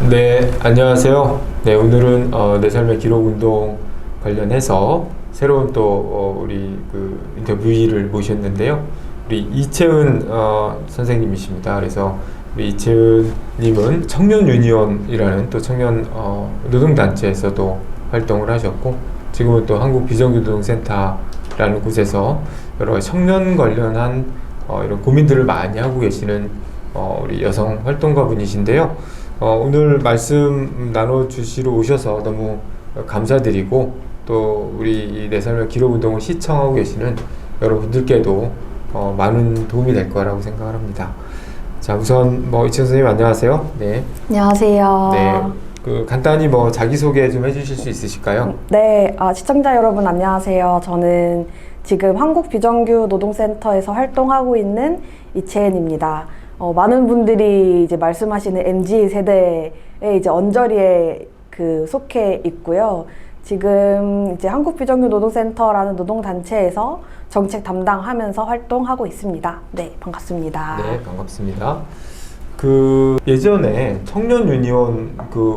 네, 안녕하세요. 네, 오늘은 내 삶의 기록 운동 관련해서 새로운 또 우리 그 인터뷰이를 모셨는데요. 우리 이채은 선생님이십니다. 그래서 우리 이채은님은 청년 유니온이라는 또 청년 노동단체에서도 활동을 하셨고, 지금은 또 한국 비정규노동센터라는 곳에서 여러 가지 청년 관련한 이런 고민들을 많이 하고 계시는 우리 여성 활동가 분이신데요. 오늘 말씀 나눠주시러 오셔서 너무 감사드리고, 또 우리 내 삶의 기록 운동을 시청하고 계시는 여러분들께도 많은 도움이 될 거라고 생각을 합니다. 자, 우선 이채은 선생님 안녕하세요. 네. 안녕하세요. 네. 간단히 자기소개 좀 해주실 수 있으실까요? 네, 시청자 여러분 안녕하세요. 저는 지금 한국 비정규 노동센터에서 활동하고 있는 이채은입니다. 많은 분들이 이제 말씀하시는 MZ 세대에 이제 언저리에 속해 있고요. 지금 이제 한국 비정규 노동센터라는 노동단체에서 정책 담당하면서 활동하고 있습니다. 네, 반갑습니다. 네, 반갑습니다. 예전에 청년 유니온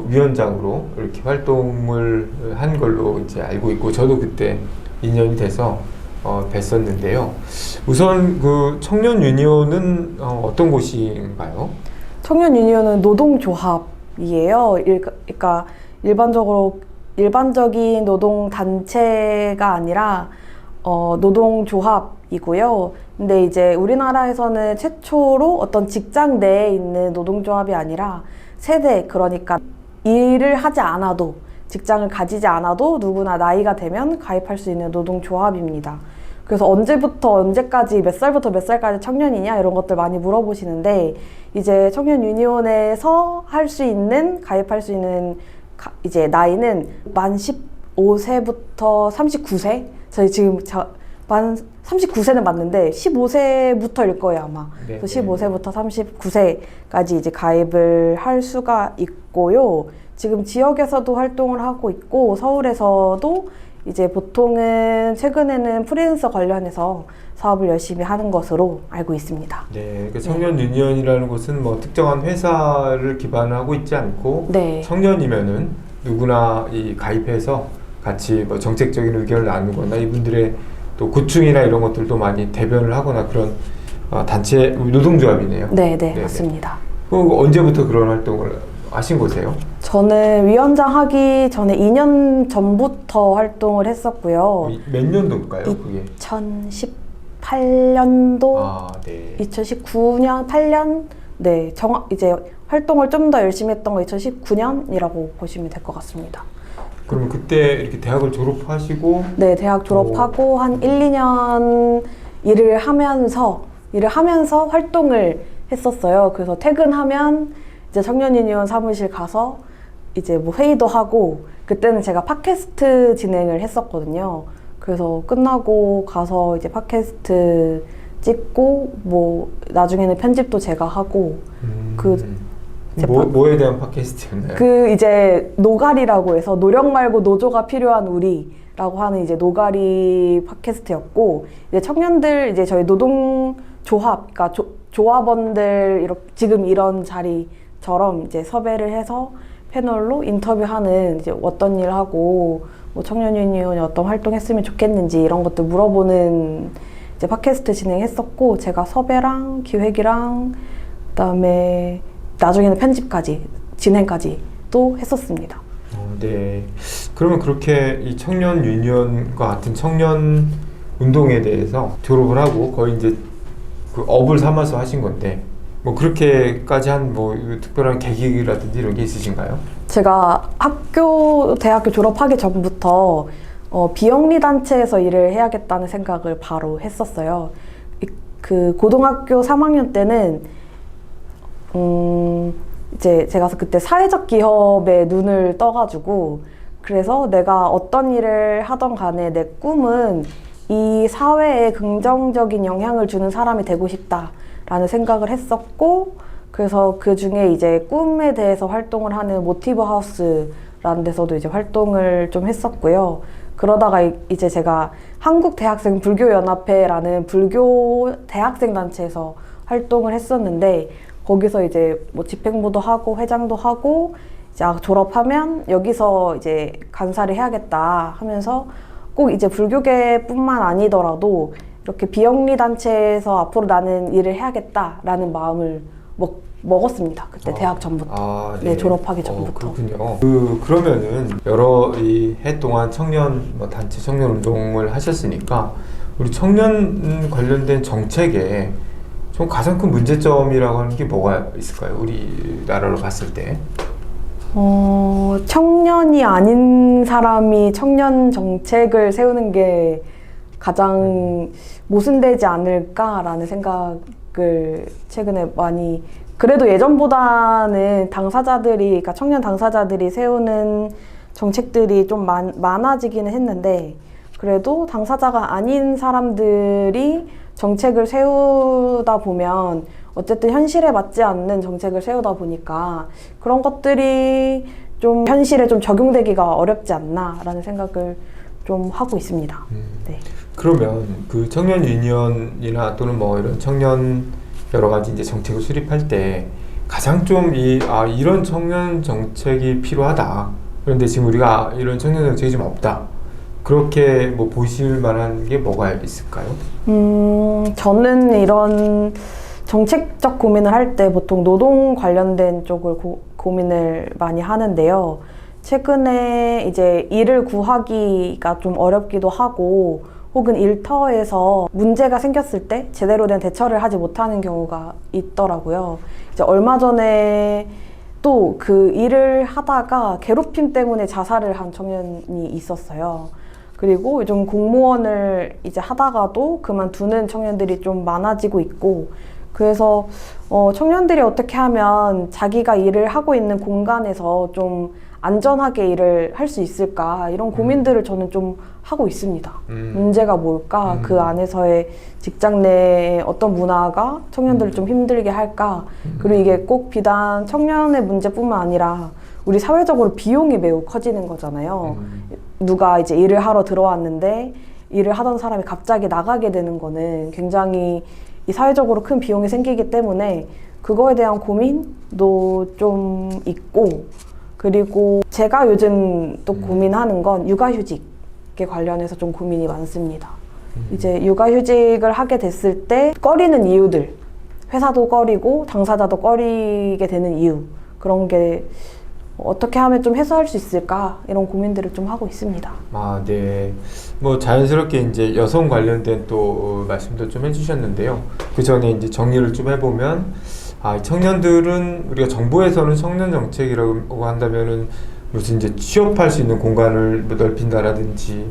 위원장으로 이렇게 활동을 한 걸로 이제 알고 있고, 저도 그때 인연이 돼서 뵀었는데요. 우선 청년 유니온은 어떤 곳인가요? 청년 유니온은 노동조합이에요. 그러니까 일반적인 노동단체가 아니라 노동조합이고요. 근데 이제 우리나라에서는 최초로 어떤 직장 내에 있는 노동조합이 아니라 세대, 그러니까 일을 하지 않아도, 직장을 가지지 않아도 누구나 나이가 되면 가입할 수 있는 노동조합입니다. 그래서 언제부터 언제까지, 몇 살부터 몇 살까지 청년이냐 이런 것들 많이 물어보시는데, 이제 청년 유니온에서 가입할 수 있는 이제 나이는 만 15세부터 39세? 저희 지금 만 39세는 맞는데 15세부터일 거예요, 아마. 네, 그래서 15세부터 39세까지 이제 가입을 할 수가 있고요. 지금 지역에서도 활동을 하고 있고, 서울에서도 이제 보통은 최근에는 프리랜서 관련해서 사업을 열심히 하는 것으로 알고 있습니다. 네, 청년 유니온이라는 곳은 특정한 회사를 기반하고 있지 않고, 네. 청년이면은 누구나 가입해서 같이 정책적인 의견을 나누거나, 이분들의 또 고충이나 이런 것들도 많이 대변을 하거나 그런 단체 노동조합이네요. 네, 맞습니다. 언제부터 그런 활동을 하신 거세요? 저는 위원장 하기 전에 2년 전부터 활동을 했었고요. 몇 년도일까요, 그게? 2018년도, 네. 2019년, 8년, 네, 이제 활동을 좀 더 열심히 했던 거 2019년이라고 보시면 될 것 같습니다. 그럼 그때 이렇게 대학을 졸업하시고? 네, 대학 졸업하고 한 1, 2년 일을 하면서 활동을 했었어요. 그래서 퇴근하면 이제 청년 유니온 사무실 가서 이제 회의도 하고, 그때는 제가 팟캐스트 진행을 했었거든요. 그래서 끝나고 가서 이제 팟캐스트 찍고 나중에는 편집도 제가 하고 뭐에 대한 팟캐스트였나요? 이제 노가리라고 해서 노력 말고 노조가 필요한 우리라고 하는 이제 노가리 팟캐스트였고, 이제 청년들, 이제 저희 노동조합, 그러니까 조합원들 지금 이런 자리처럼 이제 섭외를 해서 패널로 인터뷰하는, 이제 어떤 일 하고 청년 유니온이 어떤 활동했으면 좋겠는지 이런 것들 물어보는 이제 팟캐스트 진행했었고, 제가 섭외랑 기획이랑 그다음에 나중에는 편집까지, 진행까지 또 했었습니다. 네. 그러면 그렇게 이 청년 유니온과 같은 청년 운동에 대해서 졸업을 하고 거의 이제 업을 삼아서 하신 건데, 그렇게까지 한 특별한 계기라든지 이런 게 있으신가요? 제가 대학교 졸업하기 전부터 비영리 단체에서 일을 해야겠다는 생각을 바로 했었어요. 고등학교 3학년 때는 이제 제가 그때 사회적 기업에 눈을 떠가지고, 그래서 내가 어떤 일을 하던 간에 내 꿈은 이 사회에 긍정적인 영향을 주는 사람이 되고 싶다라는 생각을 했었고, 그래서 그 중에 이제 꿈에 대해서 활동을 하는 모티브 하우스라는 데서도 이제 활동을 좀 했었고요. 그러다가 이제 제가 한국 대학생 불교연합회라는 불교 대학생 단체에서 활동을 했었는데 거기서 이제 뭐 집행부도 하고 회장도 하고 이제 졸업하면 여기서 이제 간사를 해야겠다 하면서 꼭 이제 불교계뿐만 아니더라도 이렇게 비영리 단체에서 앞으로 나는 일을 해야겠다라는 마음을 먹었습니다. 그때 대학 전부터. 네, 졸업하기 전부터. 그렇군요. 그러면은 여러 이 해 동안 청년 단체 청년 운동을 하셨으니까 우리 청년 관련된 정책에 좀 가장 큰 문제점이라고 하는 게 뭐가 있을까요? 우리나라로 봤을 때. 청년이 아닌 사람이 청년 정책을 세우는 게 가장 모순되지 않을까라는 생각을 최근에 많이, 그래도 예전보다는 그러니까 청년 당사자들이 세우는 정책들이 좀 많아지기는 했는데 그래도 당사자가 아닌 사람들이 정책을 세우다 보면 어쨌든 현실에 맞지 않는 정책을 세우다 보니까 그런 것들이 좀 현실에 좀 적용되기가 어렵지 않나라는 생각을 좀 하고 있습니다. 네. 그러면 그 청년 유니언이나 또는 뭐 이런 청년 여러 가지 이제 정책을 수립할 때 가장 좀 이런 청년 정책이 필요하다. 그런데 지금 우리가 이런 청년 정책이 좀 없다. 그렇게 뭐 보실 만한 게 뭐가 있을까요? 저는 이런 정책적 고민을 할 때 보통 노동 관련된 쪽을 고민을 많이 하는데요. 최근에 이제 일을 구하기가 좀 어렵기도 하고 혹은 일터에서 문제가 생겼을 때 제대로 된 대처를 하지 못하는 경우가 있더라고요. 이제 얼마 전에 또 그 일을 하다가 괴롭힘 때문에 자살을 한 청년이 있었어요. 그리고 요즘 공무원을 이제 하다가도 그만두는 청년들이 좀 많아지고 있고, 그래서 청년들이 어떻게 하면 자기가 일을 하고 있는 공간에서 좀 안전하게 일을 할 수 있을까, 이런 고민들을 저는 좀 하고 있습니다. 문제가 뭘까? 그 안에서의 직장 내에 어떤 문화가 청년들을 좀 힘들게 할까? 그리고 이게 꼭 비단 청년의 문제뿐만 아니라 우리 사회적으로 비용이 매우 커지는 거잖아요. 누가 이제 일을 하러 들어왔는데 일을 하던 사람이 갑자기 나가게 되는 거는 굉장히 이 사회적으로 큰 비용이 생기기 때문에 그거에 대한 고민도 좀 있고, 그리고 제가 요즘 또 고민하는 건 육아휴직에 관련해서 좀 고민이 많습니다. 이제 육아휴직을 하게 됐을 때 꺼리는 이유들, 회사도 꺼리고 당사자도 꺼리게 되는 이유, 그런 게 어떻게 하면 좀 해소할 수 있을까, 이런 고민들을 좀 하고 있습니다. 네. 뭐 자연스럽게 이제 여성 관련된 또 말씀도 좀 해주셨는데요. 그 전에 이제 정리를 좀 해보면, 청년들은 우리가 정부에서는 청년 정책이라고 한다면은 무슨 이제 취업할 수 있는 공간을 넓힌다라든지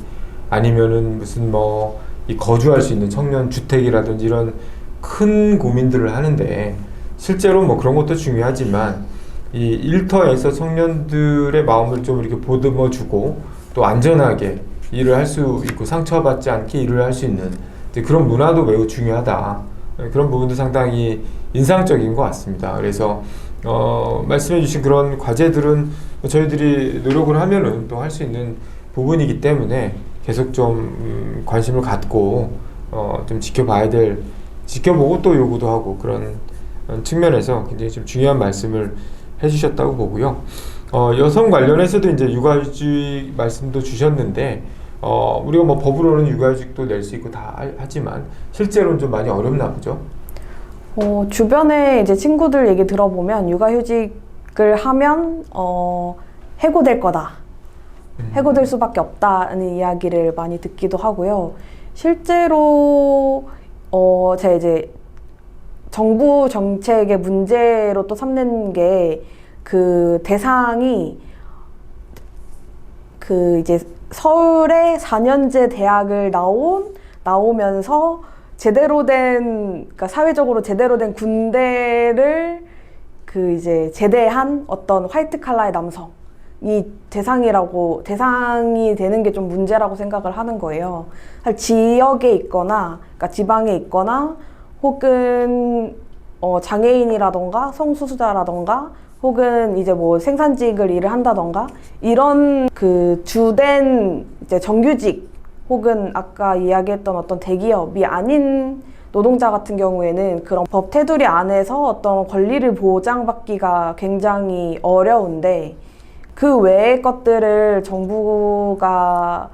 아니면은 무슨 뭐 이 거주할 수 있는 청년 주택이라든지 이런 큰 고민들을 하는데, 실제로 뭐 그런 것도 중요하지만 이 일터에서 청년들의 마음을 좀 이렇게 보듬어주고 또 안전하게 일을 할 수 있고 상처받지 않게 일을 할 수 있는 그런 문화도 매우 중요하다. 그런 부분도 상당히 인상적인 것 같습니다. 그래서 말씀해주신 그런 과제들은 저희들이 노력을 하면은 또 할 수 있는 부분이기 때문에 계속 좀 관심을 갖고 좀 지켜보고 또 요구도 하고 그런 측면에서 굉장히 좀 중요한 말씀을 해주셨다고 보고요. 여성 관련해서도 이제 육아휴직 말씀도 주셨는데, 우리가 뭐 법으로는 육아휴직도 낼 수 있고 다 하지만 실제로는 좀 많이 어렵나 보죠. 주변에 이제 친구들 얘기 들어보면 육아휴직을 하면 해고될 거다, 해고될 수밖에 없다는 이야기를 많이 듣기도 하고요. 실제로 제가 이제 정부 정책의 문제로 또 삼는 게 그 대상이 그 이제 서울의 4년제 대학을 나오면서 제대로 된, 그러니까 사회적으로 제대로 된 군대를 그 이제 제대한 어떤 화이트 칼라의 남성이 대상이 되는 게 좀 문제라고 생각을 하는 거예요. 지역에 있거나, 그러니까 지방에 있거나, 혹은 장애인이라던가 성소수자라던가 혹은 이제 뭐 생산직을 일을 한다던가 이런 그 주된 이제 정규직 혹은 아까 이야기했던 어떤 대기업이 아닌 노동자 같은 경우에는 그런 법 테두리 안에서 어떤 권리를 보장받기가 굉장히 어려운데 그 외의 것들을 정부가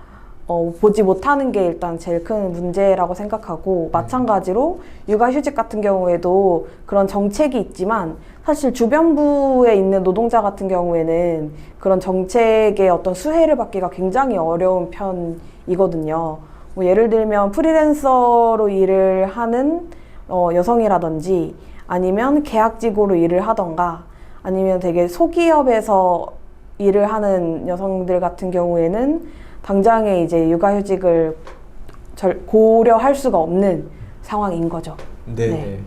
보지 못하는 게 일단 제일 큰 문제라고 생각하고, 마찬가지로 육아휴직 같은 경우에도 그런 정책이 있지만 사실 주변부에 있는 노동자 같은 경우에는 그런 정책의 어떤 수혜를 받기가 굉장히 어려운 편이거든요. 뭐 예를 들면 프리랜서로 일을 하는 여성이라든지, 아니면 계약직으로 일을 하던가, 아니면 되게 소기업에서 일을 하는 여성들 같은 경우에는 당장에 이제 육아휴직을 고려할 수가 없는 상황인 거죠. 네. 네.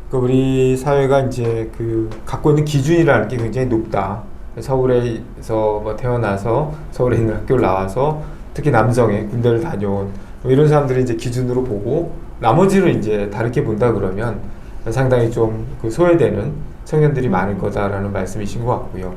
그 우리 사회가 이제 그 갖고 있는 기준이라는 게 굉장히 높다. 서울에서 뭐 태어나서 서울에 있는 학교를 나와서 특히 남성의 군대를 다녀온 뭐 이런 사람들이 이제 기준으로 보고 나머지를 이제 다르게 본다 그러면 상당히 좀 그 소외되는 청년들이 많을 거다라는 말씀이신 것 같고요.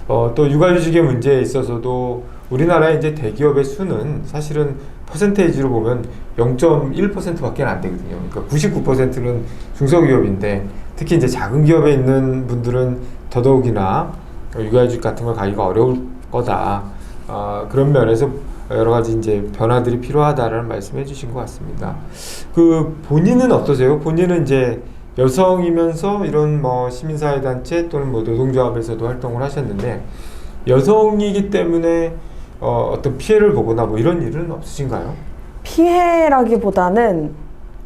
또 육아휴직의 문제에 있어서도 우리나라의 이제 대기업의 수는 사실은 퍼센테이지로 보면 0.1%밖에 안 되거든요. 그러니까 99%는 중소기업인데 특히 이제 작은 기업에 있는 분들은 더더욱이나 육아휴직 같은 걸 가기가 어려울 거다. 그런 면에서 여러 가지 이제 변화들이 필요하다라는 말씀해 주신 것 같습니다. 그 본인은 어떠세요? 본인은 이제 여성이면서 이런 뭐 시민사회단체 또는 뭐 노동조합에서도 활동을 하셨는데 여성이기 때문에 어떤 피해를 보거나 뭐 이런 일은 없으신가요? 피해라기보다는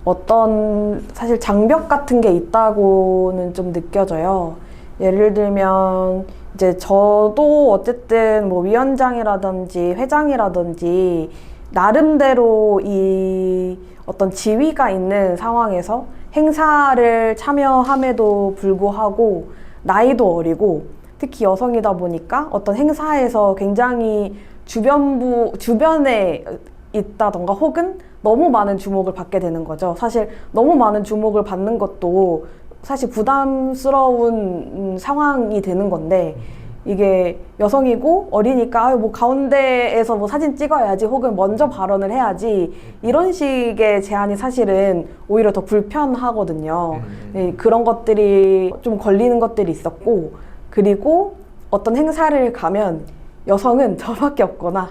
어떤 사실 장벽 같은 게 있다고는 좀 느껴져요. 예를 들면 이제 저도 어쨌든 뭐 위원장이라든지 회장이라든지 나름대로 이 어떤 지위가 있는 상황에서 행사를 참여함에도 불구하고 나이도 어리고 특히 여성이다 보니까 어떤 행사에서 굉장히 주변에 있다던가 혹은 너무 많은 주목을 받게 되는 거죠. 사실 너무 많은 주목을 받는 것도 사실 부담스러운 상황이 되는 건데, 이게 여성이고 어리니까 뭐 가운데에서 뭐 사진 찍어야지 혹은 먼저 발언을 해야지 이런 식의 제한이 사실은 오히려 더 불편하거든요. 네, 그런 것들이 좀 걸리는 것들이 있었고, 그리고 어떤 행사를 가면 여성은 저밖에 없거나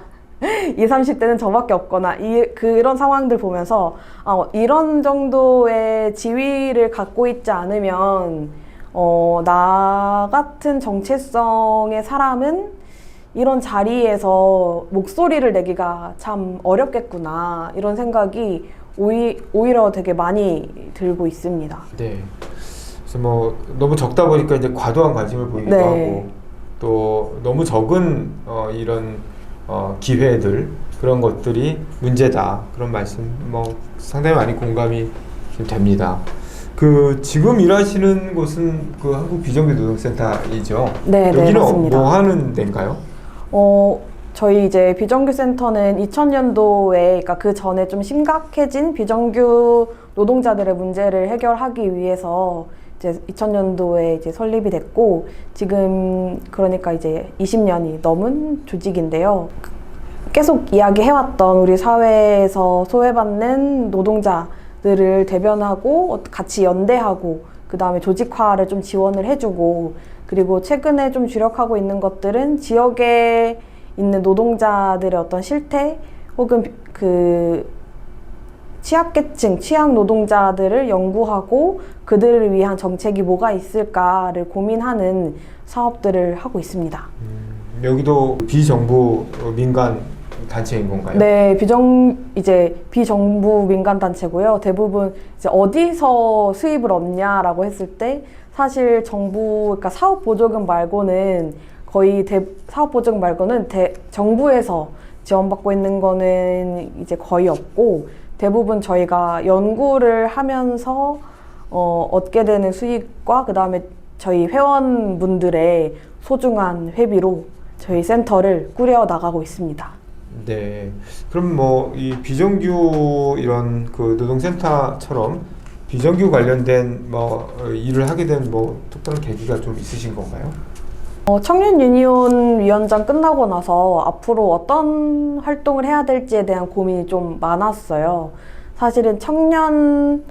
20, 30대는 저밖에 없거나 그런 상황들 보면서 이런 정도의 지위를 갖고 있지 않으면 나 같은 정체성의 사람은 이런 자리에서 목소리를 내기가 참 어렵겠구나, 이런 생각이 오히려 되게 많이 들고 있습니다. 네. 그래서 뭐 너무 적다 보니까 이제 과도한 관심을 보이기도 네. 하고 또 너무 적은 이런 기회들 그런 것들이 문제다, 그런 말씀 뭐 상당히 많이 공감이 좀 됩니다. 그 지금 일하시는 곳은 그 한국 비정규 노동센터이죠? 네, 여기는 네, 맞습니다. 뭐 하는 데인가요? 저희 이제 비정규 센터는 2000년도에, 그러니까 그 전에 좀 심각해진 비정규 노동자들의 문제를 해결하기 위해서 이제 2000년도에 이제 설립이 됐고, 지금 그러니까 이제 20년이 넘은 조직인데요. 계속 이야기해왔던 우리 사회에서 소외받는 노동자들을 대변하고 같이 연대하고, 그 다음에 조직화를 좀 지원을 해주고, 그리고 최근에 좀 주력하고 있는 것들은 지역에 있는 노동자들의 어떤 실태 혹은 그 취약계층, 취약 노동자들을 연구하고 그들을 위한 정책이 뭐가 있을까를 고민하는 사업들을 하고 있습니다. 여기도 비정부 민간 단체인 건가요? 네, 비정부 민간 단체고요. 대부분 이제 어디서 수입을 얻냐라고 했을 때 사실 그러니까 사업 보조금 말고는 사업 보조금 말고는 정부에서 지원받고 있는 거는 이제 거의 없고, 대부분 저희가 연구를 하면서 얻게 되는 수익과 그 다음에 저희 회원분들의 소중한 회비로 저희 센터를 꾸려 나가고 있습니다. 네. 그럼 뭐 이 비정규 이런 그 노동센터처럼 비정규 관련된 뭐 일을 하게 된 뭐 특별한 계기가 좀 있으신 건가요? 청년 유니온 위원장 끝나고 나서 앞으로 어떤 활동을 해야 될지에 대한 고민이 좀 많았어요. 사실은 청년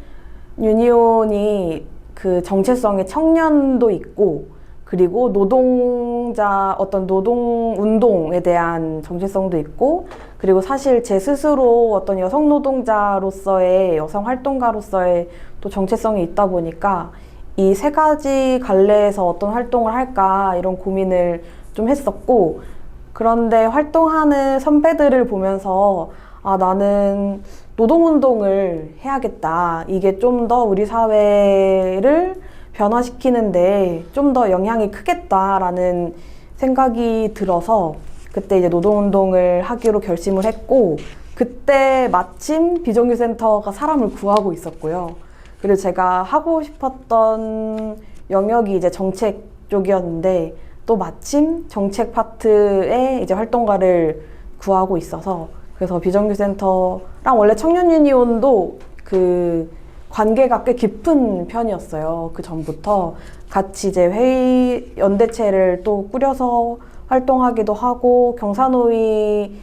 유니온이 그 정체성에 청년도 있고, 그리고 노동자, 어떤 노동 운동에 대한 정체성도 있고, 그리고 사실 제 스스로 어떤 여성 노동자로서의, 여성 활동가로서의 또 정체성이 있다 보니까 이 세 가지 갈래에서 어떤 활동을 할까 이런 고민을 좀 했었고, 그런데 활동하는 선배들을 보면서 아, 나는 노동운동을 해야겠다. 이게 좀 더 우리 사회를 변화시키는데 좀 더 영향이 크겠다라는 생각이 들어서 그때 이제 노동운동을 하기로 결심을 했고, 그때 마침 비정규센터가 사람을 구하고 있었고요. 그리고 제가 하고 싶었던 영역이 이제 정책 쪽이었는데 또 마침 정책 파트에 이제 활동가를 구하고 있어서, 그래서 비정규센터랑 원래 청년 유니온도 그 관계가 꽤 깊은 편이었어요. 그 전부터 같이 이제 회의 연대체를 또 꾸려서 활동하기도 하고, 경사노위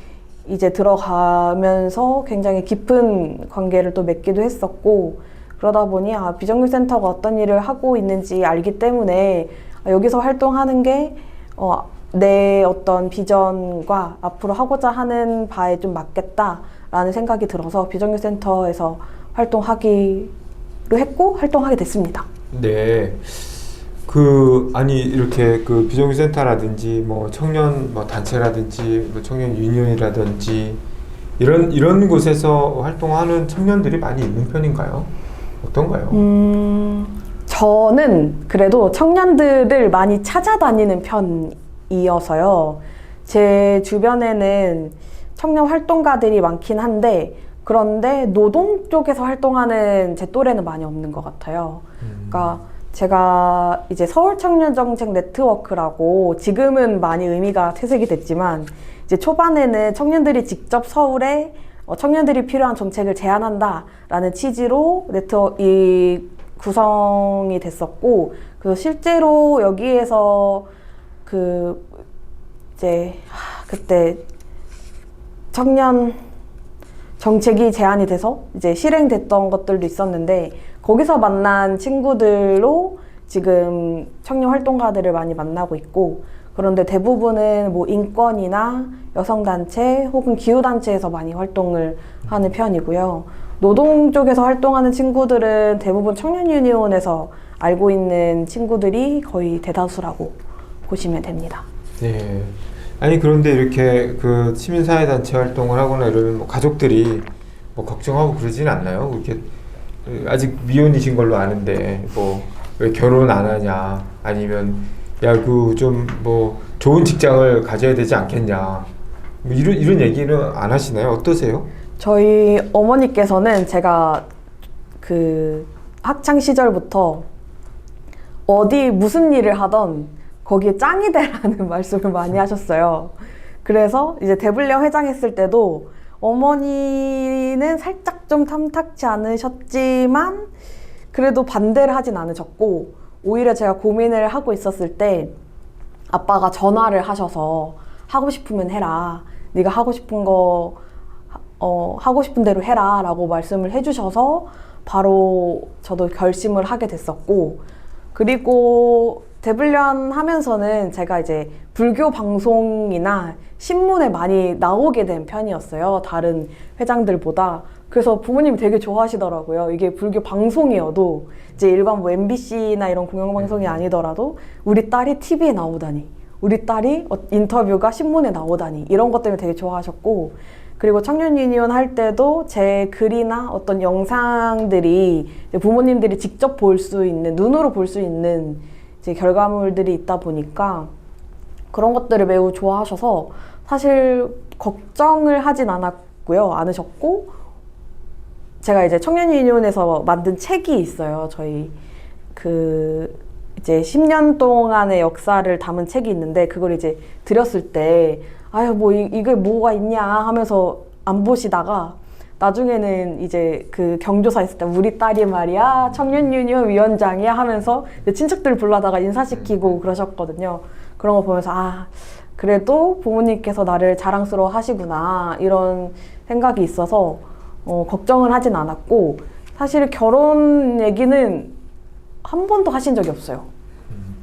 이제 들어가면서 굉장히 깊은 관계를 또 맺기도 했었고, 그러다 보니 비정규센터가 어떤 일을 하고 있는지 알기 때문에 여기서 활동하는 게 내 어떤 비전과 앞으로 하고자 하는 바에 좀 맞겠다라는 생각이 들어서 비정규센터에서 활동하기로 했고 활동하게 됐습니다. 네. 아니, 이렇게 비정규센터라든지, 청년 단체라든지, 청년 유니온이라든지, 이런 곳에서 활동하는 청년들이 많이 있는 편인가요? 어떤가요? 저는 그래도 청년들을 많이 찾아다니는 편이어서요. 제 주변에는 청년 활동가들이 많긴 한데, 그런데 노동 쪽에서 활동하는 제 또래는 많이 없는 것 같아요. 그러니까 제가 이제 서울청년정책 네트워크라고, 지금은 많이 의미가 퇴색이 됐지만 이제 초반에는 청년들이 직접 서울에 청년들이 필요한 정책을 제안한다라는 취지로 이 구성이 됐었고, 그래서 실제로 여기에서 그때 청년 정책이 제안이 돼서 이제 실행됐던 것들도 있었는데, 거기서 만난 친구들로 지금 청년 활동가들을 많이 만나고 있고, 그런데 대부분은 인권이나 여성단체 혹은 기후단체에서 많이 활동을 하는 편이고요. 노동 쪽에서 활동하는 친구들은 대부분 청년 유니온에서 알고 있는 친구들이 거의 대다수라고 보시면 됩니다. 네. 아니, 그런데 이렇게 시민사회단체 활동을 하거나 이러면 가족들이 걱정하고 그러지는 않나요? 이렇게 아직 미혼이신 걸로 아는데 왜 결혼 안 하냐, 아니면 야, 좋은 직장을 가져야 되지 않겠냐, 이런 얘기는 안 하시나요? 어떠세요? 저희 어머니께서는 제가 학창 시절부터 어디 무슨 일을 하던 거기에 짱이 되라는 말씀을 많이 하셨어요. 그래서 이제 대불련 회장했을 때도 어머니는 살짝 좀 탐탁치 않으셨지만 그래도 반대를 하진 않으셨고, 오히려 제가 고민을 하고 있었을 때 아빠가 전화를 하셔서 하고 싶으면 해라, 네가 하고 싶은 거 하고 싶은 대로 해라 라고 말씀을 해주셔서 바로 저도 결심을 하게 됐었고, 그리고 대불련 하면서는 제가 이제 불교 방송이나 신문에 많이 나오게 된 편이었어요, 다른 회장들보다. 그래서 부모님이 되게 좋아하시더라고요. 이게 불교 방송이어도 이제 일반 MBC나 이런 공영방송이 아니더라도 우리 딸이 TV에 나오다니, 우리 딸이 인터뷰가 신문에 나오다니, 이런 것 때문에 되게 좋아하셨고, 그리고 청년 유니온 할 때도 제 글이나 어떤 영상들이 부모님들이 직접 볼 수 있는, 눈으로 볼 수 있는 이제 결과물들이 있다 보니까 그런 것들을 매우 좋아하셔서 사실 걱정을 하진 않으셨고, 제가 이제 청년 유니온에서 만든 책이 있어요. 저희 이제 10년 동안의 역사를 담은 책이 있는데, 그걸 이제 드렸을 때 이게 뭐가 있냐 하면서 안 보시다가 나중에는 이제 경조사 있을 때 우리 딸이 말이야 청년 유니온 위원장이야 하면서 친척들 불러다가 인사시키고 그러셨거든요. 그런 거 보면서 그래도 부모님께서 나를 자랑스러워 하시구나, 이런 생각이 있어서 걱정을 하진 않았고, 사실 결혼 얘기는 한 번도 하신 적이 없어요.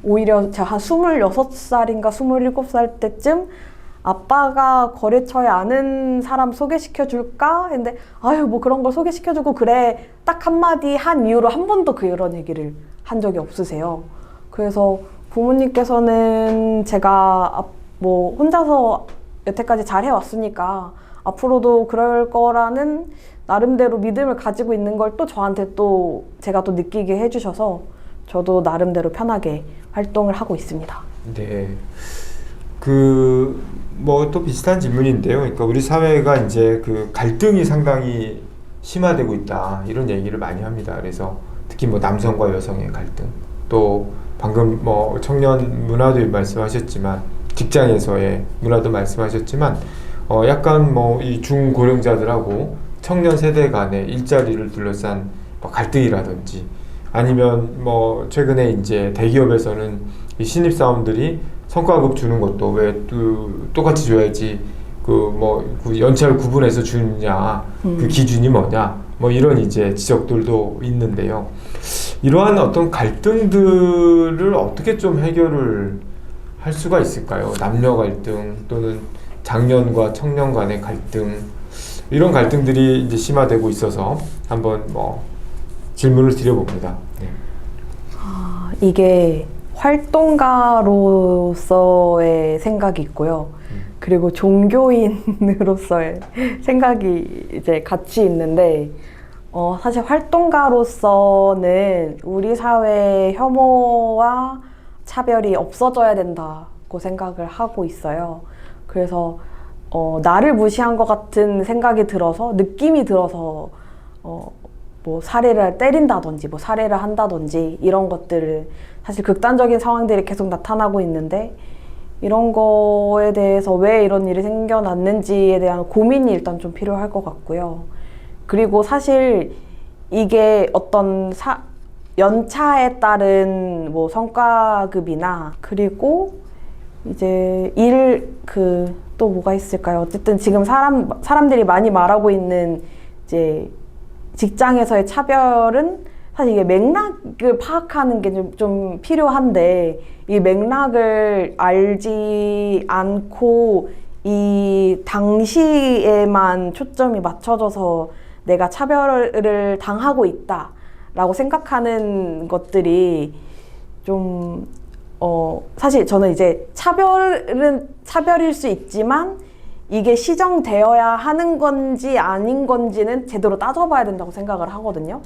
오히려 제가 한 26살인가 27살 때쯤 아빠가 거래처에 아는 사람 소개시켜 줄까 했는데 아유 뭐 그런 걸 소개시켜 주고 그래 딱 한마디 한 이후로 한 번도 그런 얘기를 한 적이 없으세요. 그래서 부모님께서는 제가 뭐 혼자서 여태까지 잘 해왔으니까 앞으로도 그럴 거라는 나름대로 믿음을 가지고 있는 걸 또 저한테 또 제가 또 느끼게 해주셔서 저도 나름대로 편하게 활동을 하고 있습니다. 네. 뭐 또 비슷한 질문인데요. 그러니까 우리 사회가 이제 그 갈등이 상당히 심화되고 있다. 이런 얘기를 많이 합니다. 그래서 특히 뭐 남성과 여성의 갈등, 또 방금 뭐 청년 문화도 말씀하셨지만 직장에서의 문화도 말씀하셨지만 약간 뭐 이 중고령자들하고 청년 세대 간의 일자리를 둘러싼 뭐 갈등이라든지 아니면 뭐 최근에 이제 대기업에서는 이 신입사원들이 성과급 주는 것도 왜 똑같이 줘야지 그 연차를 구분해서 주느냐 그 기준이 뭐냐 뭐 이런 이제 지적들도 있는데요. 이러한 어떤 갈등들을 어떻게 좀 해결을 할 수가 있을까요? 남녀 갈등 또는 장년과 청년 간의 갈등 이런 갈등들이 이제 심화되고 있어서 한번 뭐 질문을 드려봅니다. 네. 이게 활동가로서의 생각이 있고요. 그리고 종교인으로서의 생각이 이제 같이 있는데 사실 활동가로서는 우리 사회의 혐오와 차별이 없어져야 된다고 생각을 하고 있어요. 그래서 나를 무시한 것 같은 생각이 들어서 느낌이 들어서 뭐 사례를 때린다든지 뭐 살해를 한다든지 이런 것들을 사실 극단적인 상황들이 계속 나타나고 있는데 이런 거에 대해서 왜 이런 일이 생겨났는지에 대한 고민이 일단 좀 필요할 것 같고요. 그리고 사실 이게 어떤 연차에 따른 뭐 성과급이나 그리고 이제 또 뭐가 있을까요? 어쨌든 지금 사람들이 많이 말하고 있는 이제 직장에서의 차별은 사실 이게 맥락을 파악하는 게 좀 필요한데 이 맥락을 알지 않고 이 당시에만 초점이 맞춰져서 내가 차별을 당하고 있다라고 생각하는 것들이 좀 사실 저는 이제 차별은 차별일 수 있지만 이게 시정되어야 하는 건지 아닌 건지는 제대로 따져봐야 된다고 생각을 하거든요.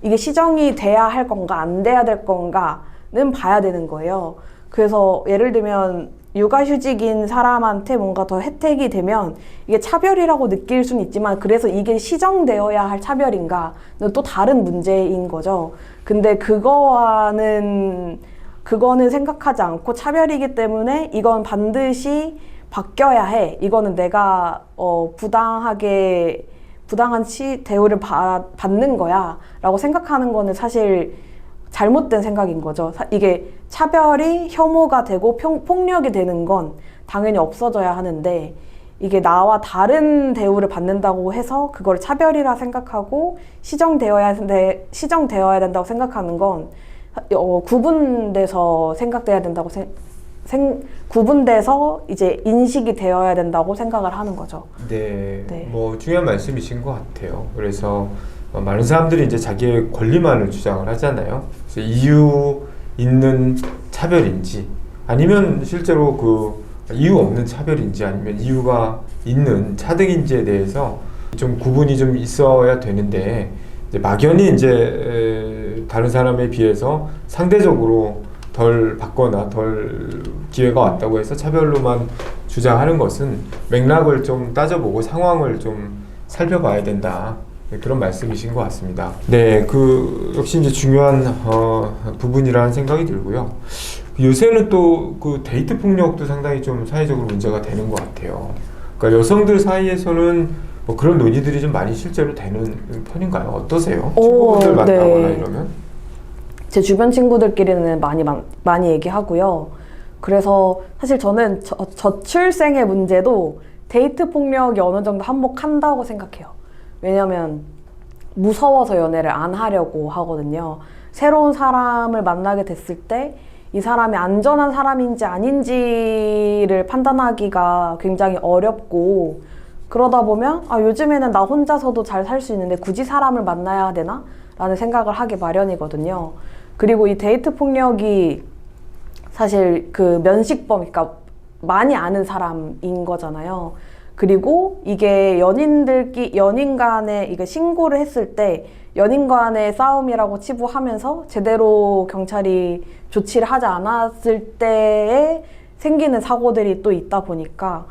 이게 시정이 돼야 할 건가 안 돼야 될 건가는 봐야 되는 거예요. 그래서 예를 들면 육아휴직인 사람한테 뭔가 더 혜택이 되면 이게 차별이라고 느낄 수는 있지만 그래서 이게 시정되어야 할 차별인가는 또 다른 문제인 거죠. 근데 그거는 생각하지 않고 차별이기 때문에 이건 반드시 바뀌어야 해. 이거는 내가 부당한 대우를 받는 거야 라고 생각하는 거는 사실 잘못된 생각인 거죠. 이게 차별이 혐오가 되고 폭력이 되는 건 당연히 없어져야 하는데 이게 나와 다른 대우를 받는다고 해서 그걸 차별이라 생각하고 시정되어야 된다고 생각하는 건 구분돼서 생각돼야 된다고 구분돼서 이제 인식이 되어야 된다고 생각을 하는 거죠. 네. 뭐 중요한 말씀이신 것 같아요. 그래서 많은 사람들이 이제 자기의 권리만을 주장을 하잖아요. 그래서 이유 있는 차별인지 아니면 실제로 그 이유 없는 차별인지 아니면 이유가 있는 차등인지에 대해서 좀 구분이 좀 있어야 되는데 이제 막연히 이제 다른 사람에 비해서 상대적으로 덜 받거나 덜 기회가 왔다고 해서 차별로만 주장하는 것은 맥락을 좀 따져보고 상황을 좀 살펴봐야 된다. 그런 말씀이신 것 같습니다. 네, 역시 이제 중요한 부분이라는 생각이 들고요. 요새는 또 그 데이트 폭력도 상당히 좀 사회적으로 문제가 되는 것 같아요. 그러니까 여성들 사이에서는 뭐 그런 논의들이 좀 많이 실제로 되는 편인가요? 어떠세요? 친구분들 만나거나 이러면? 제 주변 친구들끼리는 많이 얘기하고요. 그래서 사실 저는 저출생의 문제도 데이트 폭력이 어느 정도 한몫한다고 생각해요. 왜냐면 무서워서 연애를 안 하려고 하거든요. 새로운 사람을 만나게 됐을 때 이 사람이 안전한 사람인지 아닌지를 판단하기가 굉장히 어렵고, 그러다 보면 요즘에는 나 혼자서도 잘 살 수 있는데 굳이 사람을 만나야 되나? 라는 생각을 하게 마련이거든요. 그리고 이 데이트 폭력이 사실 그 면식범, 그러니까 많이 아는 사람인 거잖아요. 그리고 이게 연인 간에 이게 신고를 했을 때 연인 간의 싸움이라고 치부하면서 제대로 경찰이 조치를 하지 않았을 때에 생기는 사고들이 또 있다 보니까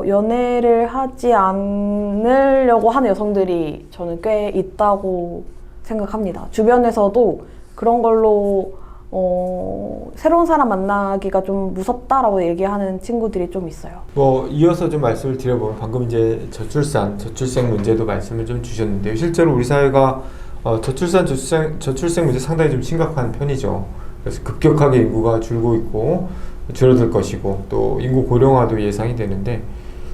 연애를 하지 않으려고 하는 여성들이 저는 꽤 있다고 생각합니다. 주변에서도 그런 걸로 새로운 사람 만나기가 좀 무섭다라고 얘기하는 친구들이 좀 있어요. 뭐 이어서 좀 말씀을 드려보면 방금 이제 저출생 문제도 말씀을 좀 주셨는데요. 실제로 우리 사회가 저출생 문제 상당히 좀 심각한 편이죠. 그래서 급격하게 인구가 줄고 있고 줄어들 것이고 또 인구 고령화도 예상이 되는데,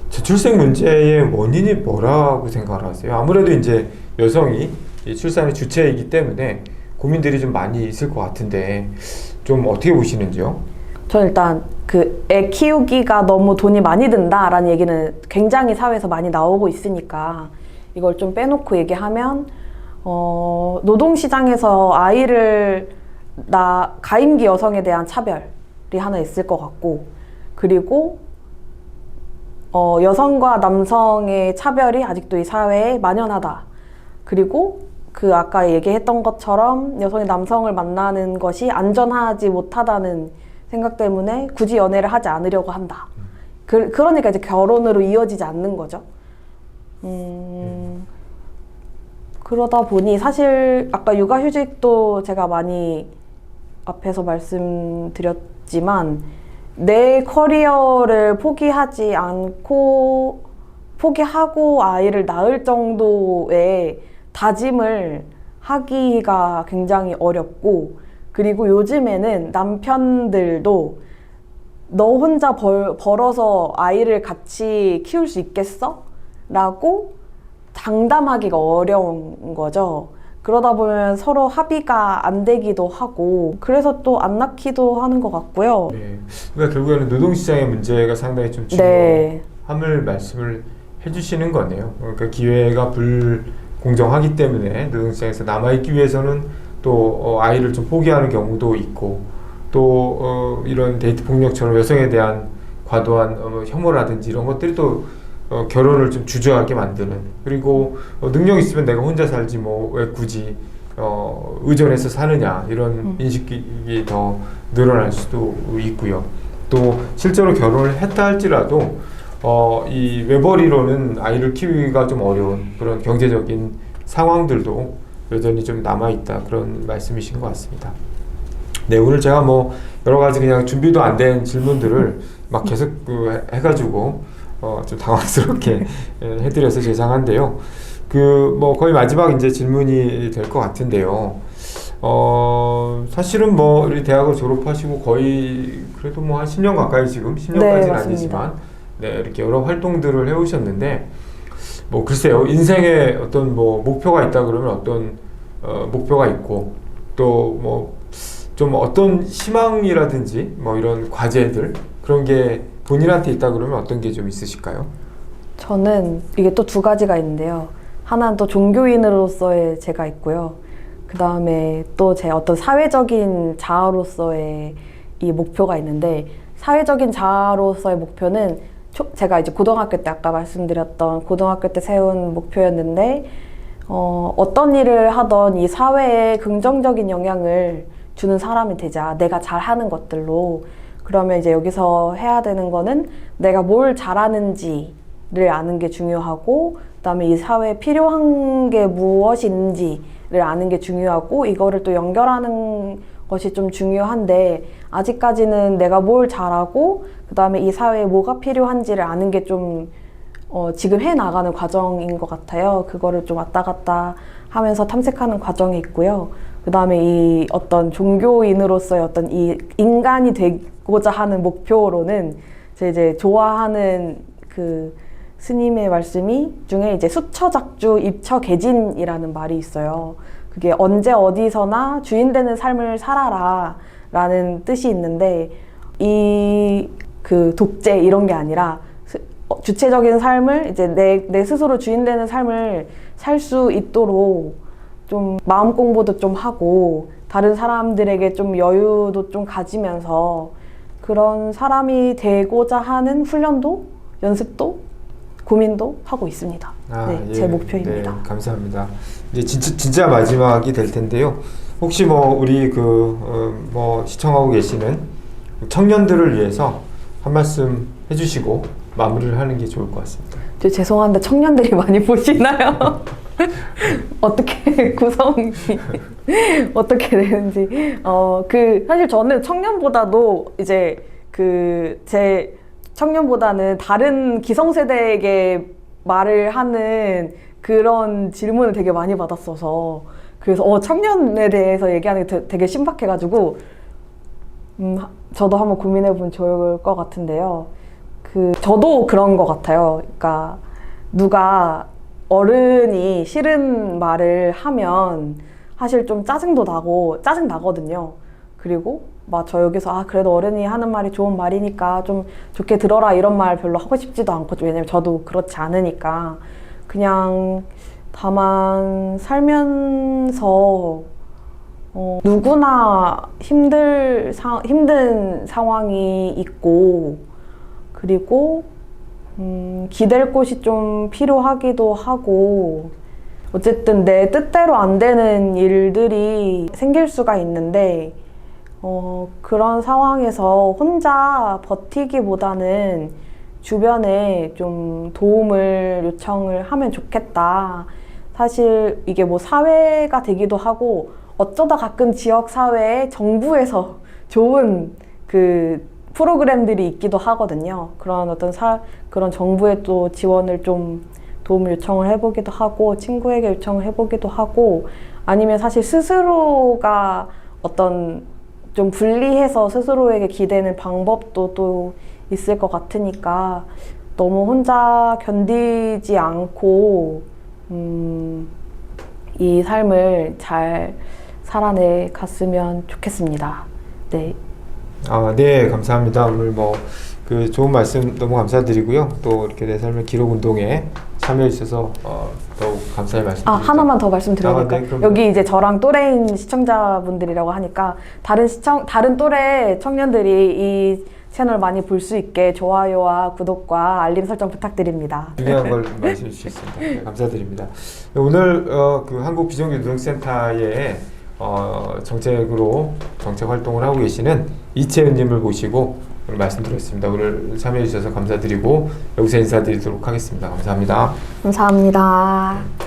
저출생 문제의 원인이 뭐라고 생각을 하세요? 아무래도 이제 여성이 이 출산의 주체이기 때문에 고민들이 좀 많이 있을 것 같은데 좀 어떻게 보시는지요? 저는 일단 그 애 키우기가 너무 돈이 많이 든다라는 얘기는 굉장히 사회에서 많이 나오고 있으니까 이걸 좀 빼놓고 얘기하면 노동시장에서 가임기 여성에 대한 차별이 하나 있을 것 같고, 그리고 여성과 남성의 차별이 아직도 이 사회에 만연하다. 그리고 그 아까 얘기했던 것처럼 여성이 남성을 만나는 것이 안전하지 못하다는 생각 때문에 굳이 연애를 하지 않으려고 한다. 그러니까 이제 결혼으로 이어지지 않는 거죠. 그러다 보니 사실 아까 육아휴직도 제가 많이 앞에서 말씀드렸지만 내 커리어를 포기하고 아이를 낳을 정도의 다짐을 하기가 굉장히 어렵고, 그리고 요즘에는 남편들도 너 혼자 벌어서 아이를 같이 키울 수 있겠어? 라고 장담하기가 어려운 거죠. 그러다 보면 서로 합의가 안 되기도 하고, 그래서 또 안 낳기도 하는 것 같고요. 네. 그러니까 결국에는 노동시장의 문제가 상당히 좀 네. 중요함을 말씀을 해주시는 거네요. 그러니까 기회가 공정하기 때문에 노동시장에서 남아있기 위해서는 또 아이를 좀 포기하는 경우도 있고, 또 이런 데이트 폭력처럼 여성에 대한 과도한 혐오라든지 이런 것들이 또 결혼을 좀 주저하게 만드는, 그리고 능력 있으면 내가 혼자 살지 뭐 왜 굳이 의존해서 사느냐, 이런 인식이 더 늘어날 수도 있고요. 또 실제로 결혼을 했다 할지라도 이 외벌이로는 아이를 키우기가 좀 어려운 그런 경제적인 상황들도 여전히 좀 남아있다, 그런 말씀이신 것 같습니다. 네, 오늘 제가 뭐 여러 가지 그냥 준비도 안 된 질문들을 막 계속 해가지고 좀 당황스럽게 해드려서 죄송한데요. 뭐 거의 마지막 이제 질문이 될 것 같은데요. 사실은 뭐 우리 대학을 졸업하시고 거의 그래도 뭐 한 10년 가까이, 지금 10년까지는 네, 아니지만 네, 이렇게 여러 활동들을 해오셨는데, 뭐 글쎄요, 인생에 어떤 뭐 목표가 있다 그러면 어떤 목표가 있고, 또 뭐 좀 어떤 희망이라든지 뭐 이런 과제들, 그런 게 본인한테 있다 그러면 어떤 게 좀 있으실까요? 저는 이게 또 두 가지가 있는데요. 하나는 또 종교인으로서의 제가 있고요. 그 다음에 또 제 어떤 사회적인 자아로서의 이 목표가 있는데, 사회적인 자아로서의 목표는 제가 이제 고등학교 때 아까 말씀드렸던 고등학교 때 세운 목표였는데, 어떤 일을 하던 이 사회에 긍정적인 영향을 주는 사람이 되자, 내가 잘하는 것들로. 그러면 이제 여기서 해야 되는 거는 내가 뭘 잘하는지를 아는 게 중요하고, 그다음에 이 사회에 필요한 게 무엇인지를 아는 게 중요하고, 이거를 또 연결하는 것이 좀 중요한데, 아직까지는 내가 뭘 잘하고 그다음에 이 사회에 뭐가 필요한지를 아는 게 좀 지금 해나가는 과정인 것 같아요. 그거를 좀 왔다 갔다 하면서 탐색하는 과정이 있고요. 그 다음에 이 어떤 종교인으로서의 어떤 이 인간이 되고자 하는 목표로는 제 이제 좋아하는 그 스님의 말씀이 중에 이제 수처작주 입처개진이라는 말이 있어요. 그게 언제 어디서나 주인 되는 삶을 살아라 라는 뜻이 있는데, 이 그 독재 이런 게 아니라 주체적인 삶을 이제 내 스스로 주인 되는 삶을 살 수 있도록 좀 마음 공부도 좀 하고 다른 사람들에게 좀 여유도 좀 가지면서 그런 사람이 되고자 하는 훈련도 연습도 고민도 하고 있습니다. 네, 예. 제 목표입니다. 네, 감사합니다. 이제 진짜 마지막이 될 텐데요. 혹시 뭐 우리 뭐 시청하고 계시는 청년들을 위해서 한 말씀 해주시고 마무리를 하는 게 좋을 것 같습니다. 저 죄송한데 청년들이 많이 보시나요? 어떻게 구성이 어떻게 되는지 사실 저는 청년보다도 이제 제 청년보다는 다른 기성세대에게 말을 하는 그런 질문을 되게 많이 받았어서, 그래서 청년에 대해서 얘기하는 게 되게 신박해가지고 저도 한번 고민해보면 좋을 것 같은데요. 저도 그런 것 같아요. 그러니까 누가 어른이 싫은 말을 하면 사실 좀 짜증도 나고 짜증 나거든요. 그리고 막 저 여기서 그래도 어른이 하는 말이 좋은 말이니까 좀 좋게 들어라 이런 말 별로 하고 싶지도 않고, 왜냐면 저도 그렇지 않으니까 그냥 다만 살면서 누구나 힘든 상황이 있고, 그리고 기댈 곳이 좀 필요하기도 하고, 어쨌든 내 뜻대로 안 되는 일들이 생길 수가 있는데 그런 상황에서 혼자 버티기보다는 주변에 좀 도움을 요청을 하면 좋겠다. 사실 이게 뭐 사회가 되기도 하고, 어쩌다 가끔 지역사회에 정부에서 좋은 프로그램들이 있기도 하거든요. 그런 그런 정부의 또 지원을 좀 도움을 요청을 해보기도 하고, 친구에게 요청을 해보기도 하고, 아니면 사실 스스로가 좀 분리해서 스스로에게 기대는 방법도 또 있을 것 같으니까 너무 혼자 견디지 않고 이 삶을 잘 살아내 갔으면 좋겠습니다. 네. 네, 감사합니다. 오늘 좋은 말씀 너무 감사드리고요. 또 이렇게 내 삶의 기록 운동에 참여해 주셔서 더욱 감사의 말씀드립니다. 하나만 더 말씀드려볼까요? 네, 여기 이제 저랑 또래인 시청자분들이라고 하니까 다른 또래 청년들이 이 채널 많이 볼 수 있게 좋아요와 구독과 알림 설정 부탁드립니다. 중요한 걸 말씀해 주셨습니다. 네, 감사드립니다. 오늘 한국 비정규노동센터의 정책 활동을 하고 계시는 이채은님을 모시고 오늘 말씀드렸습니다. 오늘 참여해 주셔서 감사드리고 여기서 인사드리도록 하겠습니다. 감사합니다. 감사합니다.